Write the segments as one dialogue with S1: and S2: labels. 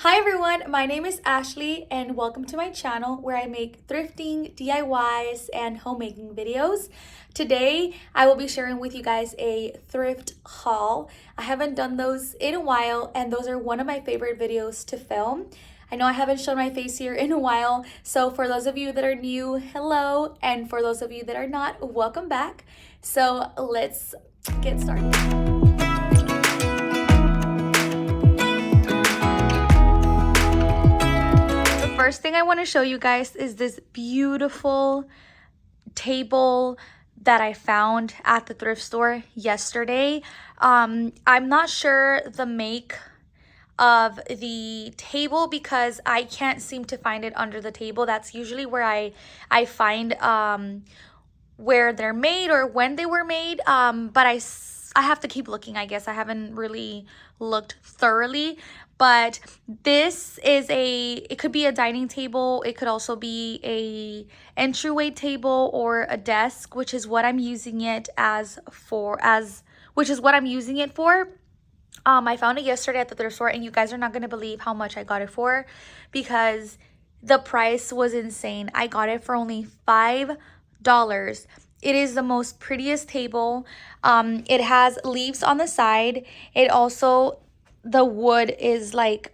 S1: Hi everyone, my name is Ashley and welcome to my channel where I make thrifting, DIYs, and homemaking videos. Today, I will be sharing with you guys a thrift haul. I haven't done those in a while and those are one of my favorite videos to film. I know I haven't shown my face here in a while, so for those of you that are new, hello, and for those of you that are not, welcome back. So let's get started. First thing I want to show you guys is this beautiful table that I found at the thrift store yesterday. I'm not sure the make of the table because I can't seem to find it under the table. That's usually where I find where they're made or when they were made. But I have to keep looking, I guess. I haven't really looked thoroughly. But this is it could be a dining table. It could also be a entryway table or a desk, which is what I'm using it for. I found it yesterday at the thrift store, and you guys are not going to believe how much I got it for because the price was insane. I got it for only $5. It is the most prettiest table. It has leaves on the side. It also, the wood is like,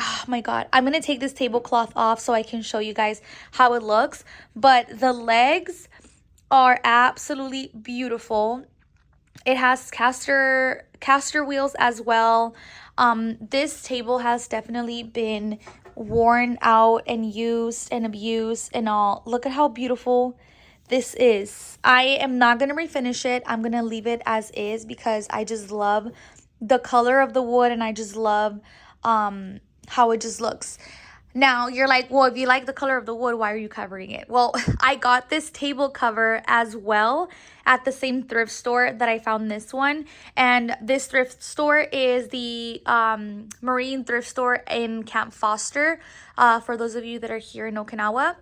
S1: oh my god, I'm gonna take this tablecloth off so I can show you guys how it looks. But the legs are absolutely beautiful. It has caster wheels as well. This table has definitely been worn out and used and abused and all. Look at how beautiful this is. I am not going to refinish it. I'm going to leave it as is because I just love the color of the wood and I just love how it just looks. Now, you're like, well, if you like the color of the wood, why are you covering it? Well, I got this table cover as well at the same thrift store that I found this one. And this thrift store is the Marine thrift store in Camp Foster. For those of you that are here in Okinawa.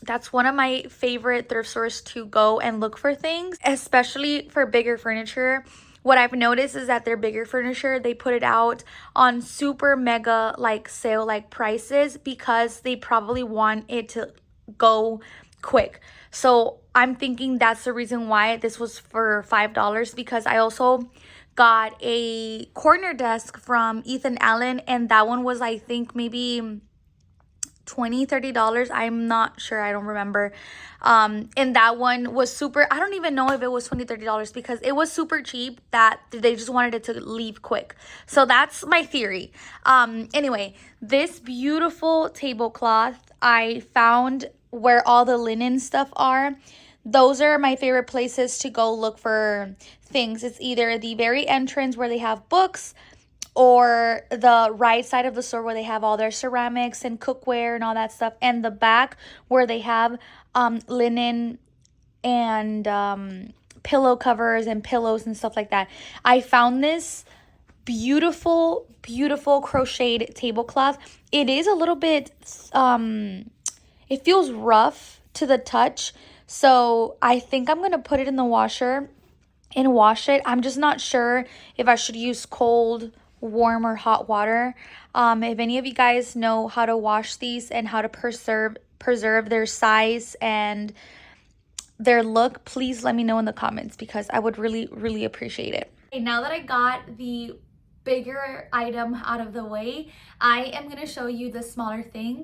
S1: That's one of my favorite thrift stores to go and look for things, especially for bigger furniture. What I've noticed is that their bigger furniture, they put it out on super mega like sale like prices because they probably want it to go quick. So I'm thinking that's the reason why this was for $5 because I also got a corner desk from Ethan Allen and that one was I think maybe $20-$30. I'm not sure, I don't remember. And that one was super, I don't even know if it was $20-$30 because it was super cheap that they just wanted it to leave quick. So that's my theory. Anyway, this beautiful tablecloth I found where all the linen stuff are. Those are my favorite places to go look for things. It's either the very entrance where they have books, or the right side of the store where they have all their ceramics and cookware and all that stuff, and the back where they have linen and pillow covers and pillows and stuff like that. I found this beautiful crocheted tablecloth. It is a little bit it feels rough to the touch, so I think I'm gonna put it in the washer and wash it. I'm just not sure if I should use cold, warm, or hot water. If any of you guys know how to wash these and how to preserve their size and their look, please let me know in the comments because I would really appreciate it. Okay, now that I got the bigger item out of the way, I am going to show you the smaller thing.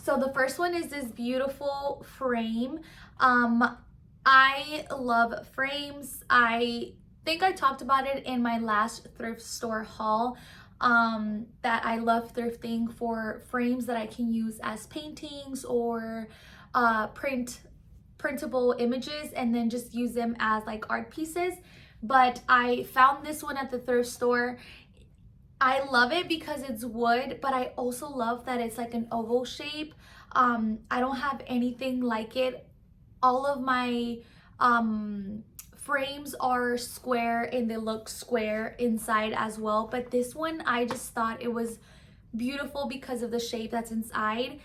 S1: So the first one is this beautiful frame. I love frames. I think I talked about it in my last thrift store haul, that I love thrifting for frames that I can use as paintings or printable images and then just use them as like art pieces. But I found this one at the thrift store. I love it because it's wood, but I also love that it's like an oval shape. I don't have anything like it. All of my frames are square and they look square inside as well, but this one I just thought it was beautiful because of the shape that's inside.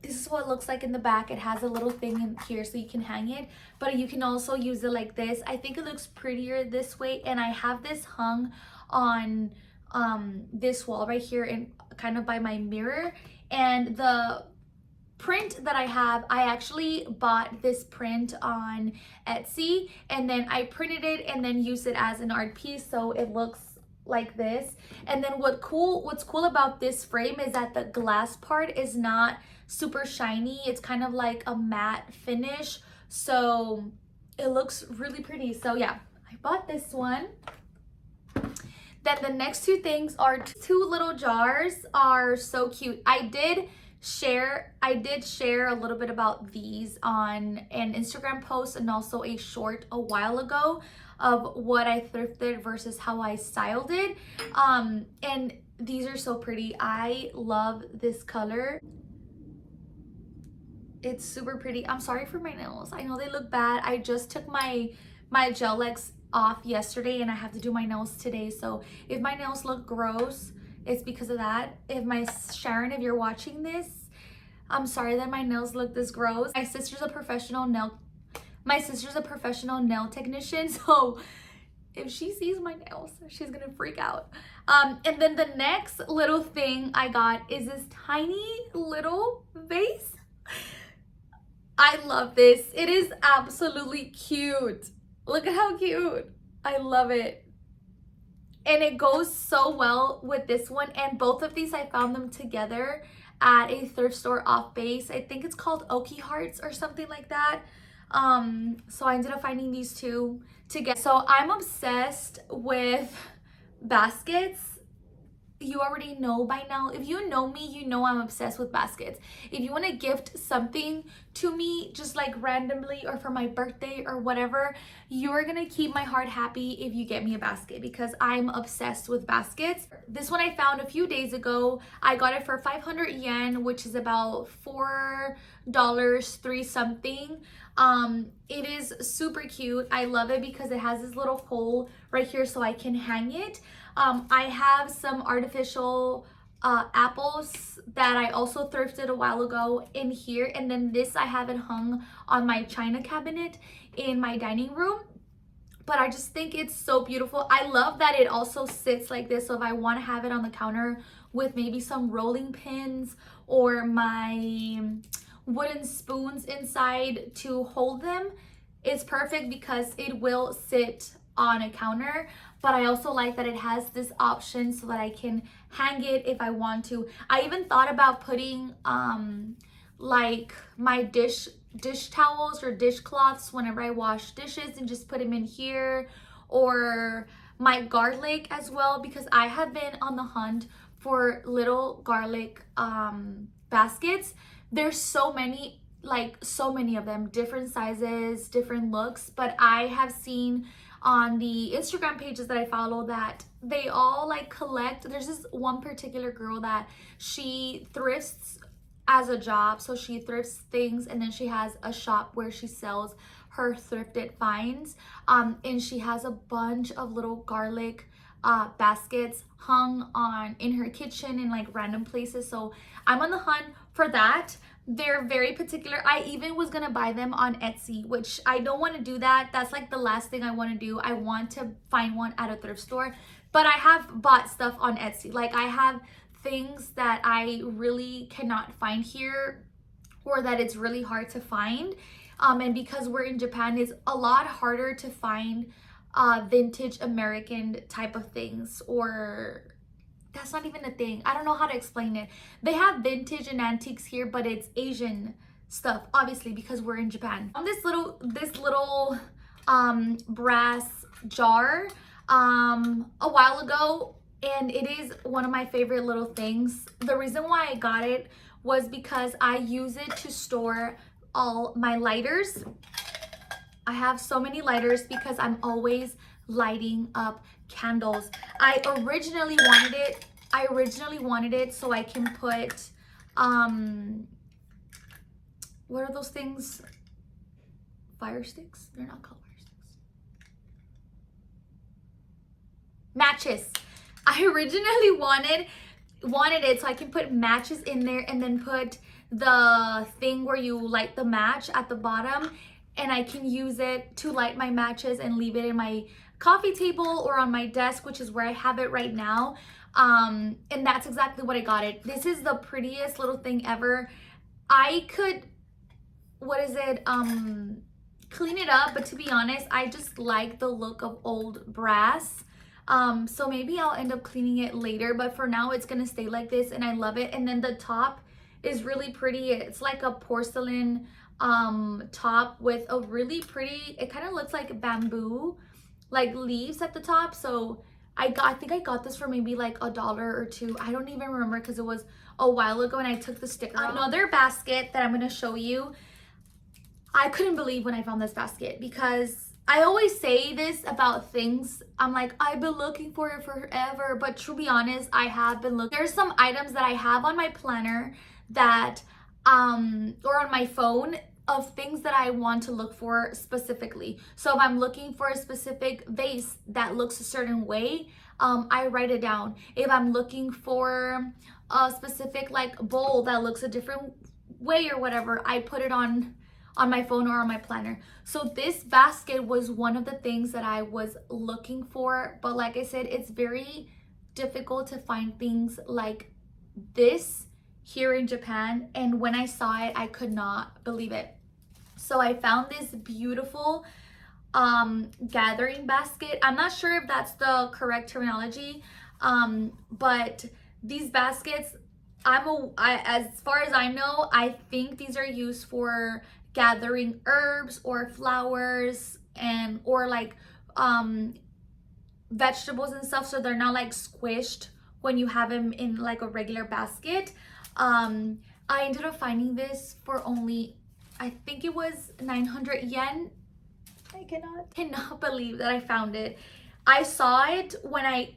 S1: This is what it looks like in the back. It has a little thing in here so you can hang it, but you can also use it like this. I think it looks prettier this way, and I have this hung on this wall right here and kind of by my mirror. And the print that I have, I actually bought this print on Etsy, and then I printed it and then used it as an art piece, so it looks like this. And then what's cool about this frame is that the glass part is not super shiny. It's kind of like a matte finish, so it looks really pretty. So yeah, I bought this one. Then the next two things are two little jars, are so cute. I did share a little bit about these on an Instagram post and also a short a while ago of what I thrifted versus how I styled it. And these are so pretty. I love this color. It's super pretty. I'm sorry for my nails. I know they look bad. I just took my gel X off yesterday and I have to do my nails today. So if my nails look gross, it's because of that. Sharon, if you're watching this, I'm sorry that my nails look this gross. My sister's a professional nail technician, so if she sees my nails, she's gonna freak out. And then the next little thing I got is this tiny little vase. I love this. It is absolutely cute. Look at how cute. I love it. And it goes so well with this one. And both of these, I found them together at a thrift store off base. I think it's called Okie Hearts or something like that. So I ended up finding these two together. So I'm obsessed with baskets. You already know by now. If you know me, you know I'm obsessed with baskets. If you want to gift something to me just like randomly or for my birthday or whatever, you're gonna keep my heart happy if you get me a basket, because I'm obsessed with baskets. This one I found a few days ago. I got it for 500 yen, which is about $4, 3 something. It is super cute. I love it because it has this little hole right here so I can hang it. I have some artificial apples that I also thrifted a while ago in here, and then this I have it hung on my china cabinet in my dining room. But I just think it's so beautiful. I love that it also sits like this, so if I want to have it on the counter with maybe some rolling pins or my wooden spoons inside to hold them, it's perfect because it will sit on a counter. But I also like that it has this option so that I can hang it if I want to. I even thought about putting like my dish towels or dishcloths whenever I wash dishes and just put them in here, or my garlic as well, because I have been on the hunt for little garlic baskets. There's so many of them, different sizes, different looks, but I have seen on the Instagram pages that I follow that they all like collect. There's this one particular girl that she thrifts as a job, so she thrifts things and then she has a shop where she sells her thrifted finds, and she has a bunch of little garlic baskets hung on in her kitchen in like random places. So I'm on the hunt for that. They're very particular. I even was gonna buy them on Etsy, which I don't want to do that. That's like the last thing I want to do. I want to find one at a thrift store, but I have bought stuff on Etsy. Like I have things that I really cannot find here, or that it's really hard to find. And because we're in Japan, it's a lot harder to find vintage American type of things, or that's not even a thing. I don't know how to explain it. They have vintage and antiques here, but it's Asian stuff, obviously, because we're in Japan. On this little brass jar a while ago, and it is one of my favorite little things. The reason why I got it was because I use it to store all my lighters. I have so many lighters because I'm always lighting up candles. I originally wanted it so I can put what are those things? Fire sticks? They're not called fire sticks. Matches. I originally wanted it so I can put matches in there and then put the thing where you light the match at the bottom, and I can use it to light my matches and leave it in my coffee table or on my desk, which is where I have it right now. And that's exactly what I got it. This is the prettiest little thing ever. I could, what is it, clean it up, but to be honest, I just like the look of old brass. So maybe I'll end up cleaning it later, but for now it's gonna stay like this, and I love it. And then the top is really pretty. It's like a porcelain top with a really pretty, it kind of looks like bamboo, like leaves at the top. So I think I got this for maybe like $1 or $2. I don't even remember because it was a while ago and I took the sticker off. Another basket that I'm gonna show you. I couldn't believe when I found this basket, because I always say this about things. I'm like, I've been looking for it forever, but to be honest, I have been looking. There's some items that I have on my planner that, or on my phone, of things that I want to look for specifically. So if I'm looking for a specific vase that looks a certain way, I write it down. If I'm looking for a specific like bowl that looks a different way or whatever, I put it on my phone or on my planner. So this basket was one of the things that I was looking for, but like I said, it's very difficult to find things like this here in Japan, and when I saw it, I could not believe it. So I found this beautiful gathering basket. I'm not sure if that's the correct terminology, but these baskets, as far as I know, I think these are used for gathering herbs or flowers and or like vegetables and stuff, so they're not like squished when you have them in like a regular basket. I ended up finding this for only, I think it was 900 yen. I cannot believe that I found it. I saw it when I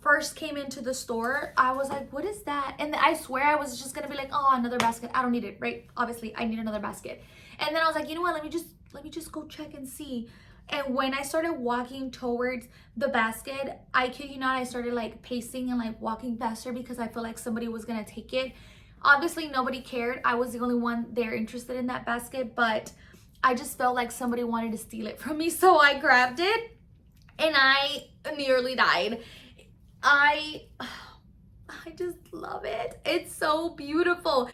S1: first came into the store. I was like, what is that? And I swear I was just gonna be like, oh, another basket. I don't need it, right? Obviously I need another basket. And then I was like, you know what, let me just go check and see. And when I started walking towards the basket, I kid you not, I started like pacing and like walking faster because I felt like somebody was gonna take it. Obviously nobody cared. I was the only one there interested in that basket, but I just felt like somebody wanted to steal it from me. So I grabbed it and I nearly died. I just love it. It's so beautiful.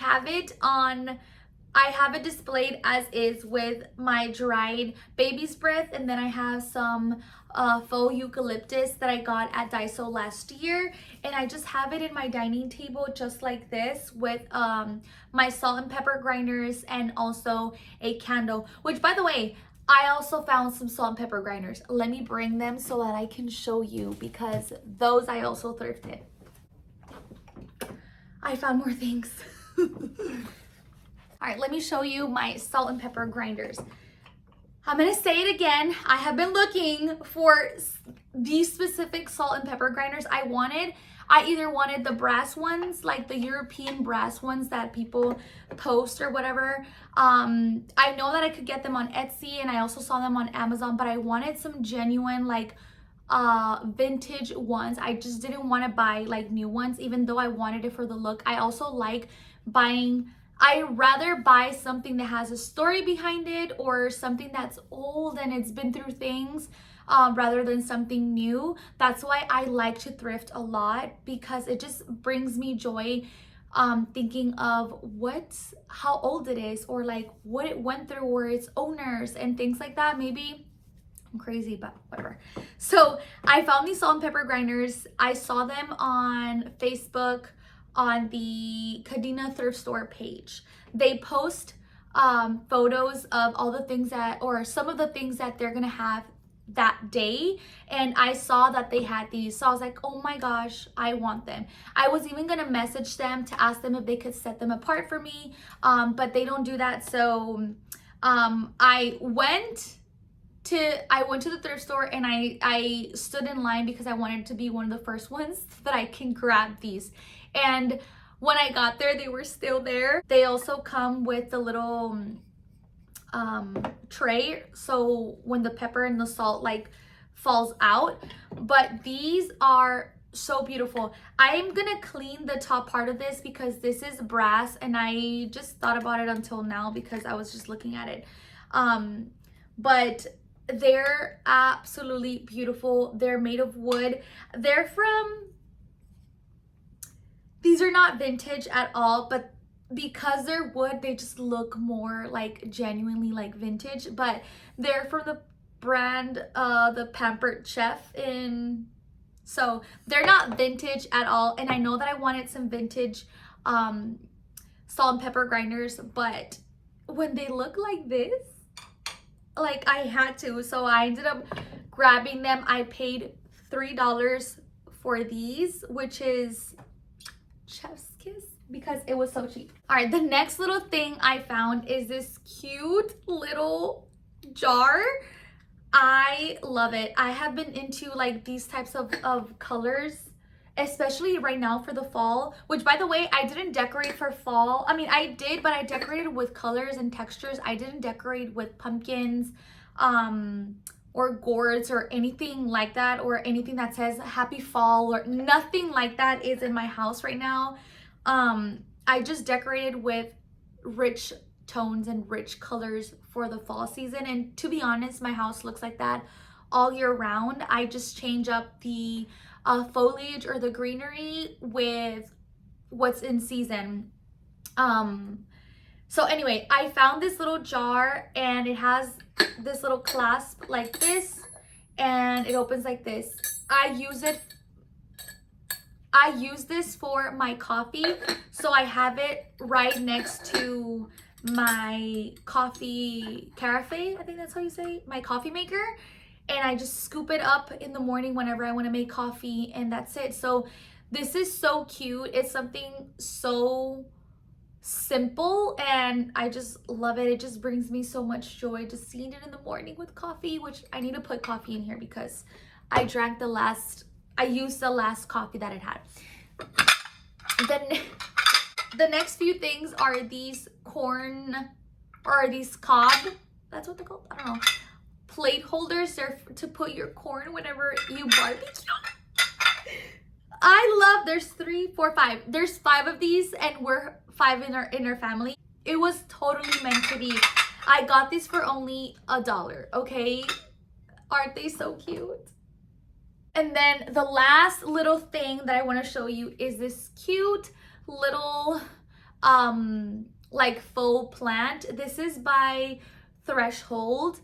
S1: I have it displayed as is with my dried baby's breath, and then I have some faux eucalyptus that I got at Daiso last year, and I just have it in my dining table just like this with my salt and pepper grinders and also a candle, which by the way, I also found some salt and pepper grinders. Let me bring them so that I can show you, because those I also thrifted. I found more things. All right, let me show you my salt and pepper grinders. I'm gonna say it again. I have been looking for these specific salt and pepper grinders. I either wanted the brass ones, like the European brass ones that people post or whatever. I know that I could get them on Etsy, and I also saw them on Amazon, but I wanted some genuine like vintage ones. I just didn't want to buy like new ones, even though I wanted it for the look. I also like I rather buy something that has a story behind it, or something that's old and it's been through things, rather than something new. That's why I like to thrift a lot, because it just brings me joy thinking of how old it is, or like what it went through, or its owners and things like that. Maybe I'm crazy, but whatever. So I found these salt and pepper grinders. I saw them on Facebook on the Kadena thrift store page. They post photos of all the things or some of the things that they're gonna have that day, and I saw that they had these, so I was like, oh my gosh, I want them. I was even gonna message them to ask them if they could set them apart for me, but they don't do that. So I went to the thrift store, and I stood in line because I wanted to be one of the first ones that I can grab these. And when I got there, they were still there. They also come with the little tray, so when the pepper and the salt like falls out. But these are so beautiful. I'm gonna clean the top part of this because this is brass, and I just thought about it until now because I was just looking at it. But they're absolutely beautiful. They're made of wood. They're from these are not vintage at all, but because they're wood, they just look more like genuinely like vintage. But they're from the brand the Pampered Chef in, so they're not vintage at all. And I know that I wanted some vintage salt and pepper grinders, but when they look like this, like I had to, so I ended up grabbing them. I paid $3 for these, which is chef's kiss because it was so cheap. All right, the next little thing I found is this cute little jar. I love it. I have been into like these types of colors, especially right now for the fall, which by the way, I didn't decorate for fall. I mean, I did, but I decorated with colors and textures. I didn't decorate with pumpkins, or gourds or anything like that, or anything that says happy fall, or nothing like that is in my house right now. I just decorated with rich tones and rich colors for the fall season, and to be honest, my house looks like that all year round. I just change up the foliage or the greenery with what's in season. So anyway, I found this little jar and it has this little clasp like this, and it opens like this. I use this for my coffee, so I have it right next to my coffee carafe, I think that's how you say, my coffee maker, and I just scoop it up in the morning whenever I want to make coffee, and that's it. So this is so cute. It's something so simple and I just love it. It just brings me so much joy just seeing it in the morning with coffee, which I need to put coffee in here because I used the last coffee that it had. Then the next few things are these corn, or these cob, that's what they're called, I don't know, plate holders. They're to put your corn whenever you barbecue. I love, there's 3, 4, 5. There's 5 of these and we're 5 in our family. It was totally meant to be. I got these for only $1, okay? Aren't they so cute? And then the last little thing that I want to show you is this cute little like faux plant. This is by Threshold.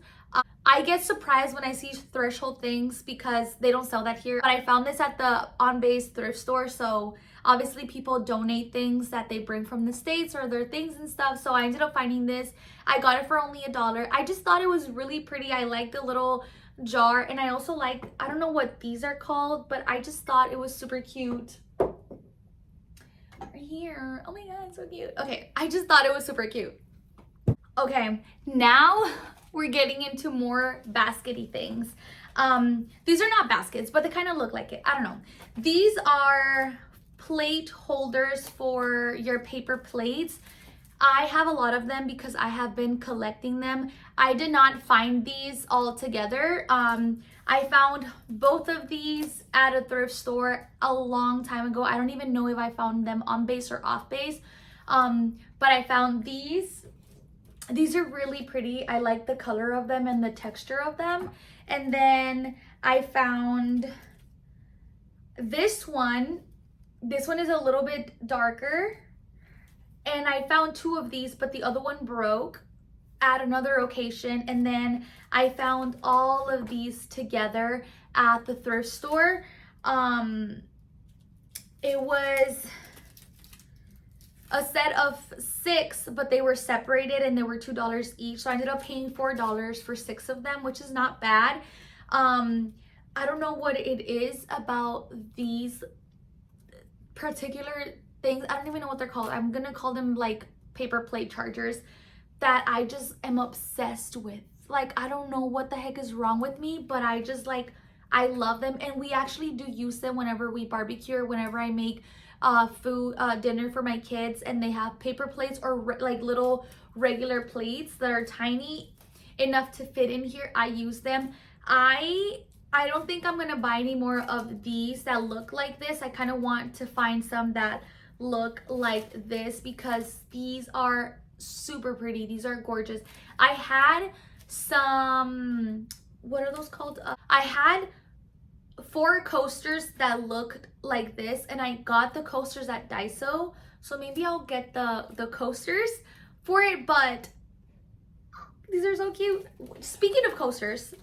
S1: I get surprised when I see Threshold things because they don't sell that here. But I found this at the On Base thrift store. So obviously people donate things that they bring from the States or their things and stuff. So I ended up finding this. I got it for only $1. I just thought it was really pretty. I like the little jar, and I also like, I don't know what these are called, but I just thought it was super cute. Right here. Oh my god, it's so cute. Okay, I just thought it was super cute. Okay, now we're getting into more baskety things. These are not baskets, but they kind of look like it. I don't know. These are plate holders for your paper plates. I have a lot of them because I have been collecting them. I did not find these all together. I found both of these at a thrift store a long time ago. I don't even know if I found them on base or off base. But I found these. These are really pretty. I like the color of them and the texture of them. And then I found this one. This one is a little bit darker. And I found 2 of these, but the other one broke at another occasion. And then I found all of these together at the thrift store. It was a set of 6, but they were separated and they were $2 each. So I ended up paying $4 for 6 of them, which is not bad. I don't know what it is about these particular things. I don't even know what they're called. I'm gonna call them like paper plate chargers that I just am obsessed with. Like, I don't know what the heck is wrong with me, but I just like, I love them. And we actually do use them whenever we barbecue or whenever I make dinner for my kids and they have paper plates or like little regular plates that are tiny enough to fit in here. I use them. I don't think I'm gonna buy any more of these that look like this. I kind of want to find some that look like this because these are super pretty. These are gorgeous. I had some, what are those called? I had 4 coasters that looked like this, and I got the coasters at Daiso, so maybe I'll get the coasters for it. But these are so cute. Speaking of coasters,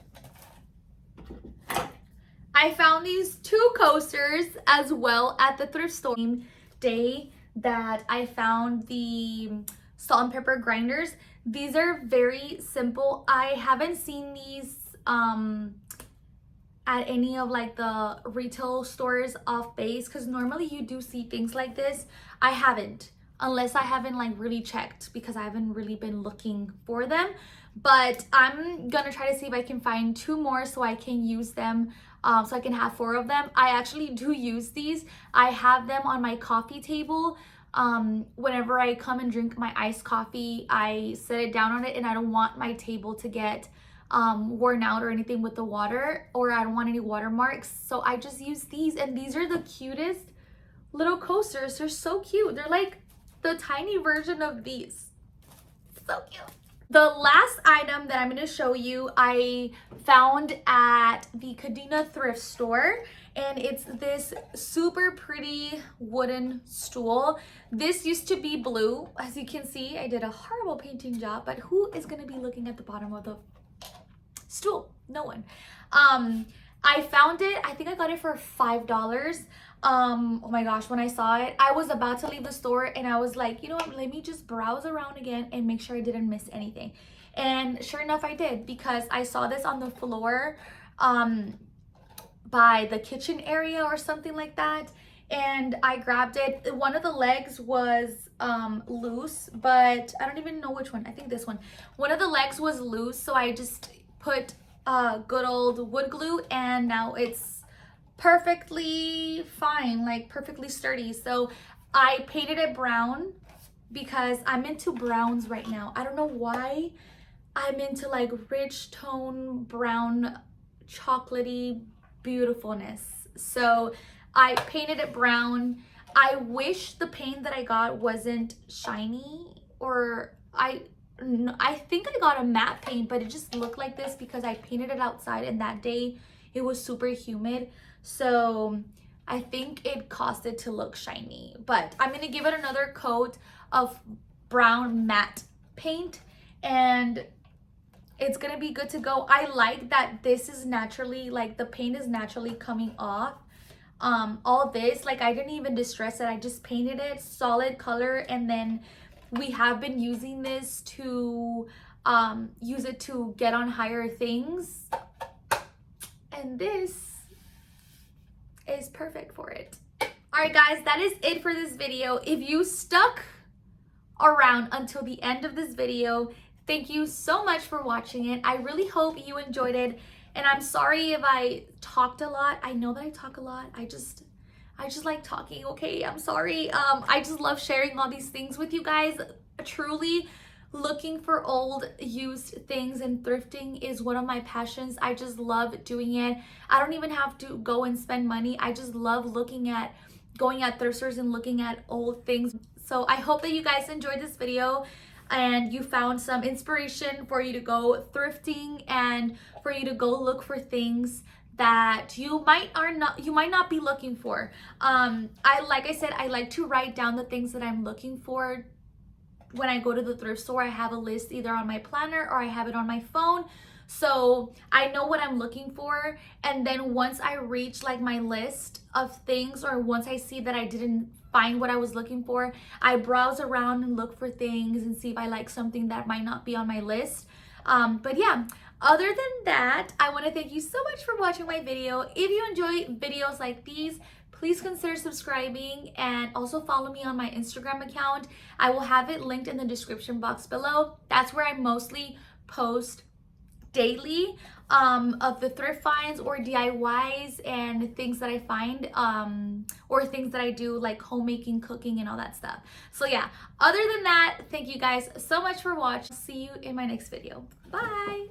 S1: I found these 2 coasters as well at the thrift store. Same day that I found the salt and pepper grinders. These are very simple. I haven't seen these at any of like the retail stores off base, because normally you do see things like this. I haven't, unless I haven't like really checked, because I haven't really been looking for them. But I'm gonna try to see if I can find 2 more so I can use them, so I can have 4 of them. I actually do use these. I have them on my coffee table. Whenever I come and drink my iced coffee, I set it down on it, and I don't want my table to get worn out or anything with the water, or I don't want any watermarks, so I just use these. And these are the cutest little coasters. They're so cute. They're like the tiny version of these. So cute. The last item that I'm going to show you, I found at the Kadena thrift store, and it's this super pretty wooden stool. This used to be blue. As you can see, I did a horrible painting job, but who is going to be looking at the bottom of the stool? No one. I found it. I think I got it for $5. Oh my gosh, when I saw it, I was about to leave the store, and I was like, you know what, let me just browse around again and make sure I didn't miss anything. And sure enough, I did, because I saw this on the floor by the kitchen area or something like that, and I grabbed it. One of the legs was loose, but I don't even know which one. I think this one. One of the legs was loose, so I just put good old wood glue, and now it's perfectly fine, like perfectly sturdy. So I painted it brown because I'm into browns right now. I don't know why I'm into like rich tone brown, chocolatey beautifulness. So I painted it brown. I wish the paint that I got wasn't shiny, or I think I got a matte paint, but it just looked like this because I painted it outside, and that day it was super humid. So I think it caused it to look shiny, but I'm going to give it another coat of brown matte paint, and it's going to be good to go. I like that this is naturally, like the paint is naturally coming off. All this, like I didn't even distress it. I just painted it solid color, and then we have been using this to use it to get on higher things, and this is perfect for it. All right guys, that is it for this video. If you stuck around until the end of this video, thank you so much for watching it. I really hope you enjoyed it, and I'm sorry if I talked a lot. I know that I talk a lot. I just like talking, okay? I'm sorry. I just love sharing all these things with you guys. Truly, looking for old used things and thrifting is one of my passions. I just love doing it. I don't even have to go and spend money. I just love going at thrift stores and looking at old things. So I hope that you guys enjoyed this video and you found some inspiration for you to go thrifting and for you to go look for things that you might not be looking for. Like I said, I like to write down the things that I'm looking for. When I go to the thrift store, I have a list either on my planner or I have it on my phone, so I know what I'm looking for. And then once I reach like my list of things, or once I see that I didn't find what I was looking for, I browse around and look for things and see if I like something that might not be on my list. But yeah, other than that, I want to thank you so much for watching my video. If you enjoy videos like these, please consider subscribing, and also follow me on my Instagram account. I will have it linked in the description box below. That's where I mostly post daily of the thrift finds or DIYs and things that I find, or things that I do like homemaking, cooking, and all that stuff. So yeah, other than that, thank you guys so much for watching. See you in my next video. Bye.